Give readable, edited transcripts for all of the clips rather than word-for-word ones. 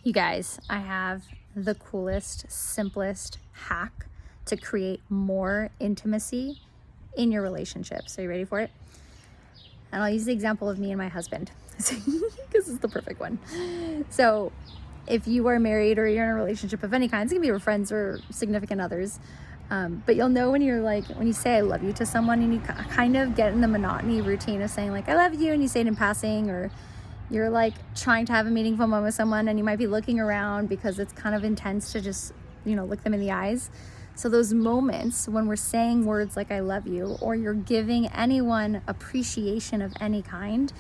You guys, I have the coolest, simplest hack to create more intimacy in your relationships. Are you ready for it? And I'll use the example of me and my husband because it's the perfect one. So if you are married or you're in a relationship of any kind, it's gonna be your friends or significant others. But you'll know when when you say I love you to someone and you kind of get in the monotony routine of saying like I love you and you say it in passing, or you're like trying to have a meaningful moment with someone and you might be looking around because it's kind of intense to just, look them in the eyes. So those moments when we're saying words like I love you, or you're giving anyone appreciation of any kind,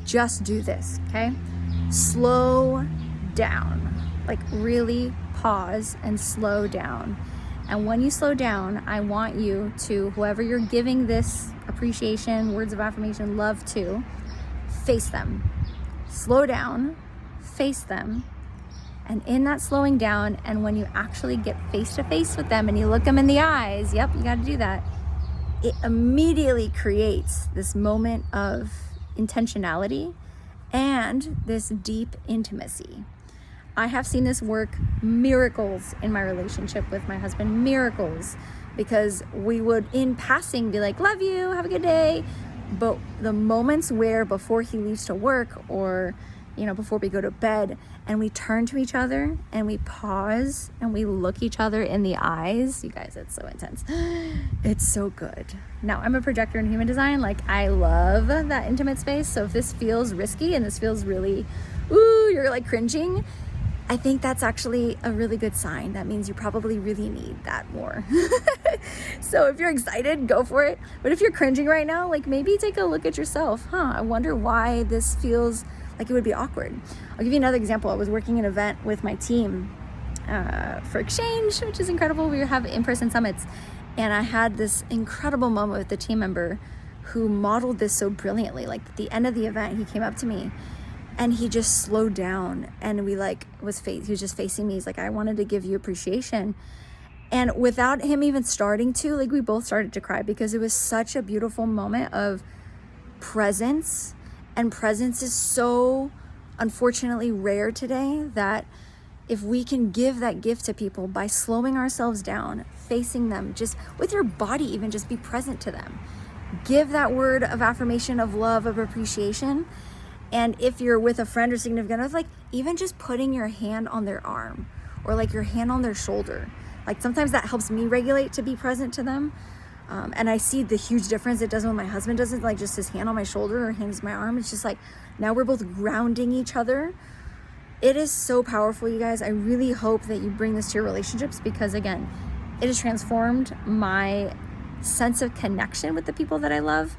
just do this, okay? Slow down, like really pause and slow down. And when you slow down, I want you to, whoever you're giving this appreciation, words of affirmation, love to, face them. Slow down, face them. And in that slowing down, and when you actually get face to face with them and you look them in the eyes, yep, you got to do that. It immediately creates this moment of intentionality and this deep intimacy. I have seen this work miracles in my relationship with my husband, miracles, because we would in passing be like, love you, have a good day. But the moments where before he leaves to work or, before we go to bed and we turn to each other and we pause and we look each other in the eyes, you guys, it's so intense. It's so good. Now, I'm a projector in human design. Like, I love that intimate space. So if this feels risky and this feels really, you're like cringing, I think that's actually a really good sign. That means you probably really need that more. So if you're excited, go for it. But if you're cringing right now, like maybe take a look at yourself. I wonder why this feels like it would be awkward. I'll give you another example. I was working an event with my team for Exchange, which is incredible. We have in-person summits. And I had this incredible moment with the team member who modeled this so brilliantly. Like at the end of the event, he came up to me and he just slowed down and he was just facing me. He's like, I wanted to give you appreciation. And without him even starting to, we both started to cry because it was such a beautiful moment of presence. And presence is so unfortunately rare today that if we can give that gift to people by slowing ourselves down, facing them, just with your body, even just be present to them. Give that word of affirmation, of love, of appreciation. And if you're with a friend or significant other, even just putting your hand on their arm or your hand on their shoulder. Sometimes that helps me regulate to be present to them. And I see the huge difference it does when my husband does it, just his hand on my shoulder or hands my arm. It's just now we're both grounding each other. It is so powerful, you guys. I really hope that you bring this to your relationships because, again, it has transformed my sense of connection with the people that I love.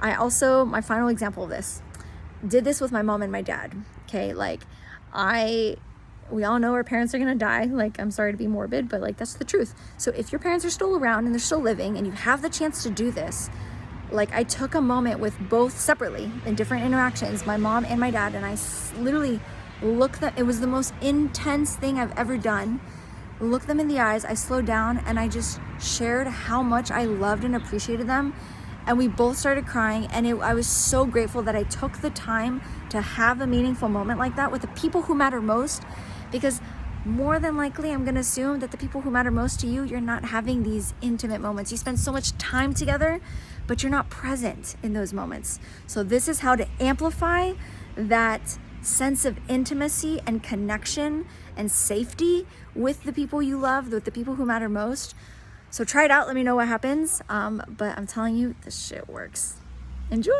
My final example of this, did this with my mom and my dad. Okay, we all know our parents are gonna die. I'm sorry to be morbid, but that's the truth. So if your parents are still around and they're still living and you have the chance to do this, I took a moment with both separately in different interactions, my mom and my dad, and I literally looked them. It was the most intense thing I've ever done. Looked them in the eyes, I slowed down, and I just shared how much I loved and appreciated them. And we both started crying, and I was so grateful that I took the time to have a meaningful moment like that with the people who matter most, because more than likely, I'm gonna assume that the people who matter most to you, you're not having these intimate moments. You spend so much time together, but you're not present in those moments. So this is how to amplify that sense of intimacy and connection and safety with the people you love, with the people who matter most. So try it out. Let me know what happens. But I'm telling you, this shit works. Enjoy.